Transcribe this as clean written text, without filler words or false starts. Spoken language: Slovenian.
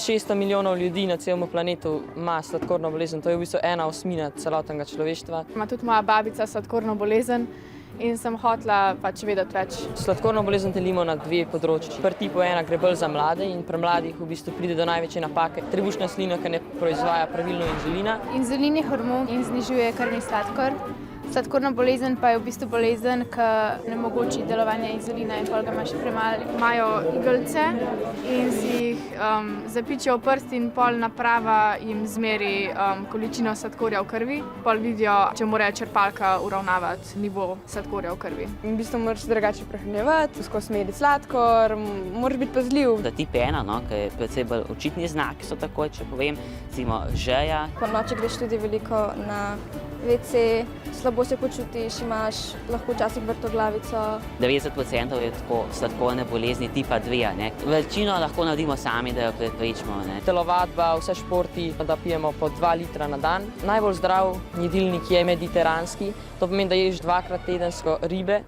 600 milijonov ljudi na celem planetu ima sladkorno bolezen, to je v bistvu 1/8 celotnega človeštva. Ima tudi moja babica sladkorno bolezen in sem hotela vedeti več. Sladkorno bolezen delimo na dve področji. Prvi tip ena gre bolj za mlade in pri mladih v bistvu pride do največje napake. Trebušna slina, ki ne proizvaja pravilno inzulina. Inzulin je hormon in znižuje krvni sladkor. Sladkorna bolezen pa je v bistvu bolezen, ki onemogoči delovanje inzulina in pol ga ima še premalo. Imajo igelce in si jih zapičijo v prst in pol naprava jim zmeri količino sladkorja v krvi. Pol vidijo, če mora črpalka uravnavati nivo sladkorja v krvi. V bistvu moraš drugače prehranjevati, skozi meriti sladkor, moraš biti pazljiv. Da tip 1, ki je predvsem bolj očitni znaki, so takoj, če povem, recimo žeja. Ponoči greš tudi veliko na WC, slabo se počutiš, imaš lahko včasih vrtoglavico. 90% je tako sladkorne bolezni tipa 2. Večino lahko naredimo sami, da jo preprečimo. Telovadba, vse športi, da pijemo po 2 litra na dan. Najbolj zdrav jedilnik je mediteranski, to pomeni, da ješ 2-krat tedensko ribe.